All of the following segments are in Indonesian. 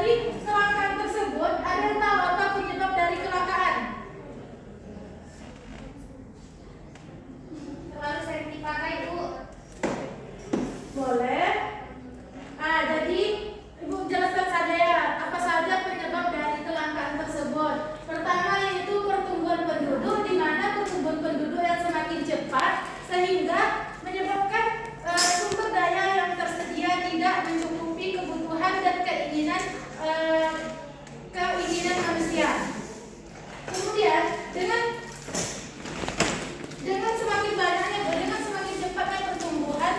Dari kecelakaan tersebut, ada yang tahu apa penyebab dari kecelakaan? Terlalu sering dipakai, Bu. Boleh. Jadi Ibu jelaskan saja ya, apa saja penyebab dari kelangkaan tersebut. Pertama yaitu pertumbuhan penduduk, di mana pertumbuhan penduduk yang semakin cepat sehingga menyebabkan sumber daya yang tersedia tidak mencukupi kebutuhan dan keinginan manusia. Kemudian dengan semakin cepatnya pertumbuhan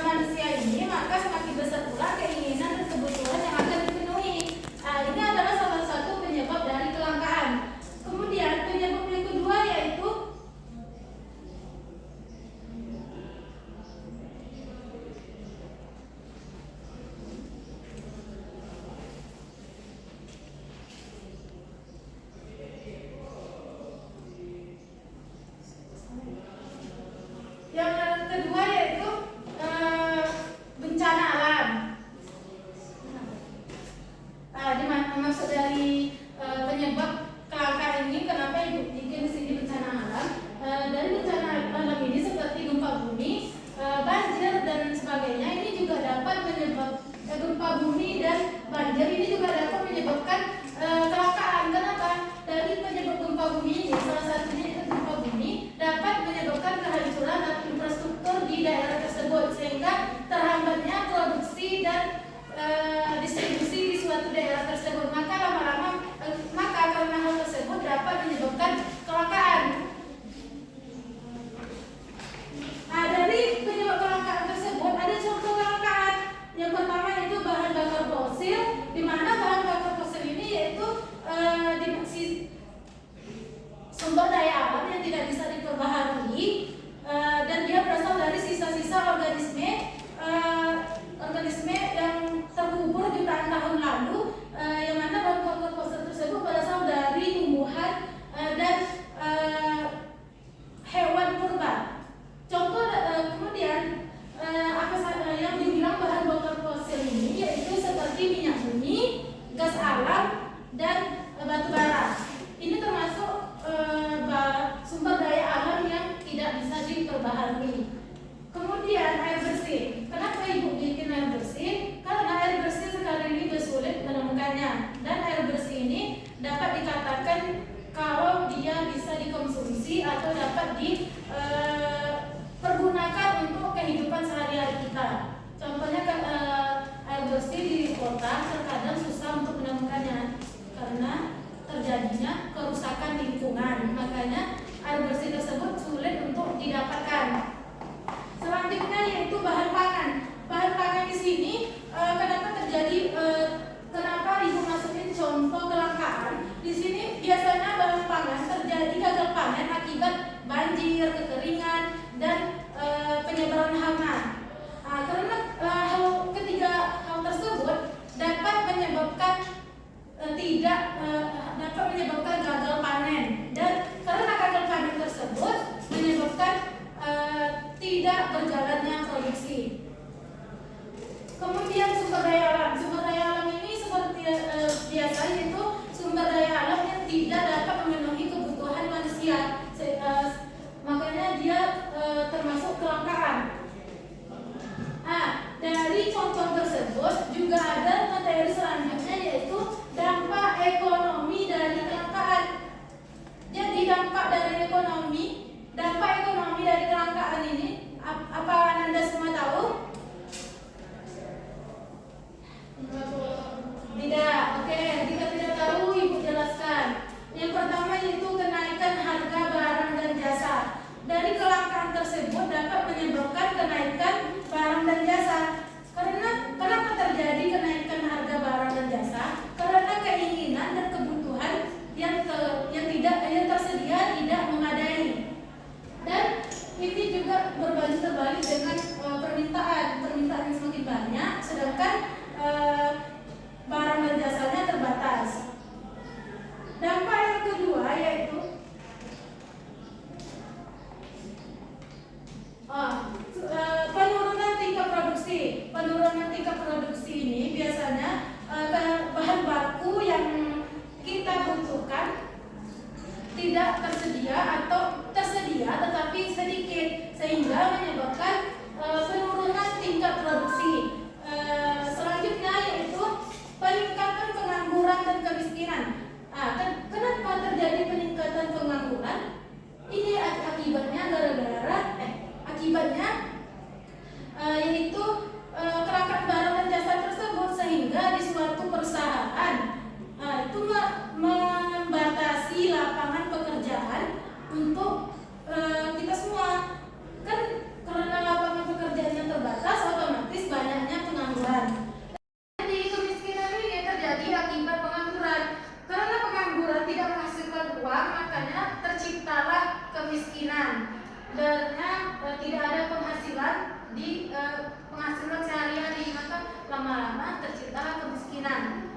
manusia ini, maka semakin besar pula keinginan dan kebutuhan yang akan dipenuhi. Ini adalah salah satu penyebab dari kelangkaan. Kemudian penyebab yang kedua yaitu bencana alam. Maksud dari penyebab kelangkaan ini, kenapa Ibu bikin di sini bencana alam? Dari bencana alam ini seperti gempa bumi, banjir dan sebagainya, ini juga dapat menyebabkan gempa bumi dan banjir ini juga dapat menyebabkan kelangkaan. Kenapa? Dari penyebab gempa bumi ini, salah satunya itu gempa bumi dapat menyebabkan kehancuran infrastruktur di daerah tersebut sehingga terhambatnya produksi dan distribusi di suatu daerah tersebut. Maka lama-lama karena hal tersebut dapat menyebabkan kelangkaan. Dari penyebab kelangkaan tersebut ada contoh kelangkaan. Yang pertama itu bahan bakar fosil, di mana bahan bakar fosil ini yaitu sumber daya alam yang tidak bisa diperbaharui, dan dia berasal dari sisa-sisa organisme yang terkubur jutaan tahun lalu, yang mana bahan bakar fosil tersebut berasal dari tumbuhan dan hewan purba. Contoh kemudian yang dibilang bahan bakar fosil ini yaitu seperti minyak bumi, gas alam, dan batu bara. Ini termasuk sumber daya alam yang tidak bisa diperbaharui. Kemudian air bersih. Kenapa Ibu bikin air bersih? Karena air bersih sekarang ini sulit menemukannya, dan air bersih ini dapat dikatakan kalau dia bisa dikonsumsi atau dapat dipergunakan untuk kehidupan sehari-hari kita. Contohnya air bersih di kota terkadang susah untuk menemukannya karena terjadinya kerusakan lingkungan, makanya air bersih tersebut sulit untuk didapatkan. Selanjutnya yaitu bahan pangan. Bahan pangan di sini kenapa Ibu masukin contoh kelangkaan? Di sini biasanya bahan pangan terjadi gagal panen akibat banjir, kekeringan, dan penyebaran hama. Karena ketiga hal tersebut dapat menyebabkan gagal panen, dan karena gagal panen tersebut menyebabkan tidak berjalannya produksi. Kemudian sumber daya alam. Sumber daya alam ini seperti biasa yaitu sumber daya alam yang tidak dapat memenuhi kebutuhan manusia, makanya dia termasuk kelangkaan. Dari contoh tersebut juga ada materi selanjutnya yaitu dampak ekonomi dari kelangkaan. Jadi dampak ekonomi dari kelangkaan ini, apa Anda semua tahu? peningkatan pengangguran ini akibatnya yaitu kelangkaan barang dan jasa tersebut, sehingga di suatu perusahaan itu membatasi lapangan pekerjaan untuk kita semua. Kan karena lapangan pekerjaan yang terbatas, otomatis banyaknya pengangguran. Jadi kemiskinan ini terjadi akibat pengangguran. Karena pengangguran tidak menghasilkan uang, makanya terciptalah kemiskinan. Dan tidak ada penghasilan di penghasilan sehari-hari, maka lama-lama terciptalah kemiskinan.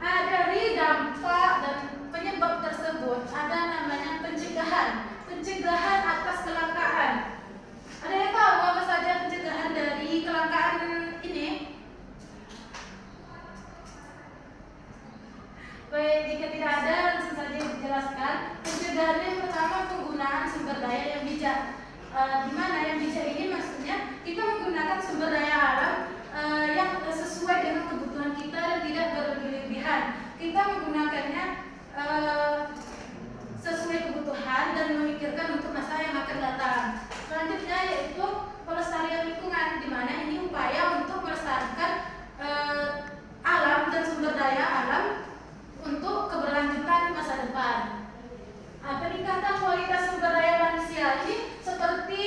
Dari dampak dan penyebab tersebut ada namanya pencegahan atas kelangkaan. Ada yang tahu apa saja pencegahan dari kelangkaan ini? Baik, jika tidak ada langsung saja dijelaskan. Pencegahan yang pertama, penggunaan sumber daya yang bijak. Di mana yang bijak ini maksudnya kita menggunakan sumber daya alam yang sesuai dengan kebutuhan kita dan tidak berlebihan. Kita menggunakannya sesuai kebutuhan dan memikirkan untuk masa yang akan datang. Selanjutnya yaitu pelestarian lingkungan, di mana ini upaya untuk melestarikan alam dan sumber daya alam untuk keberlanjutan di masa depan. Peningkatan kualitas sumber daya manusia ini seperti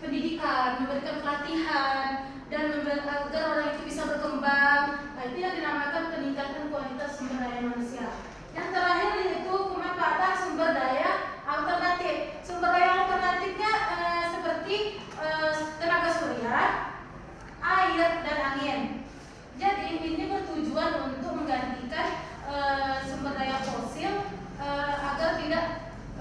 pendidikan, memberikan pelatihan dan agar orang itu bisa berkembang. Itu yang dinamakan peningkatan kualitas sumber daya manusia. Yang terakhir yaitu pemanfaatan sumber daya alternatif. Sumber daya alternatifnya seperti tenaga surya, air, dan angin. Jadi ini bertujuan untuk menggantikan sumber daya fosil agar tidak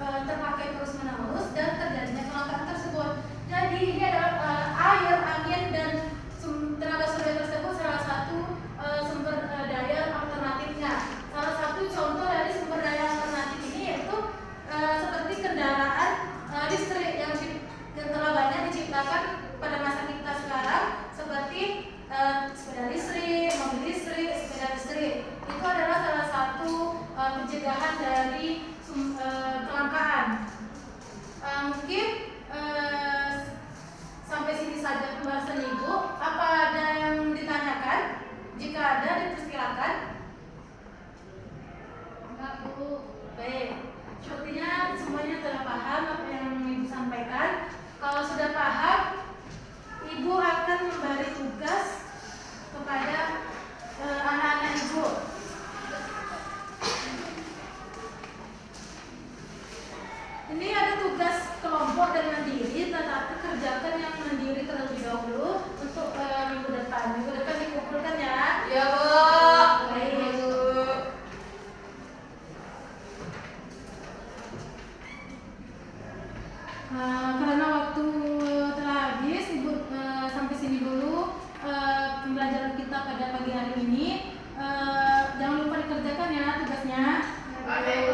terpakai terus-menerus dan terjadinya kelangkaan tersebut. Jadi ini adalah air, angin, dan tenaga surya tersebut salah satu sumber daya alternatifnya. Salah satu contoh dari sumber daya alternatif ini yaitu seperti kendaraan listrik yang telah banyak diciptakan pada masa kita sekarang, seperti sepeda listrik, mobil listrik, sepeda listrik. Itu adalah salah satu pencegahan dari kelangkaan. Mungkin sampai sini saja pembahasan Ibu. Apa ada yang ditanyakan? Jika ada, dipersilakan. Enggak, Bu. Baik. Sepertinya semuanya telah paham apa yang Ibu sampaikan. Kalau sudah paham, Ibu akan memberi tugas kepada anak-anak Ibu. Ini ada tugas kelompok dan mandiri, tetapi kerjakan yang mandiri terlebih dahulu untuk minggu depan. Minggu depan dikumpulkan ya. Ya, Bu. Baik. Karena waktu telah habis, Ibu sampai sini dulu pembelajaran kita pada pagi hari ini. Jangan lupa dikerjakan ya tugasnya. Baik.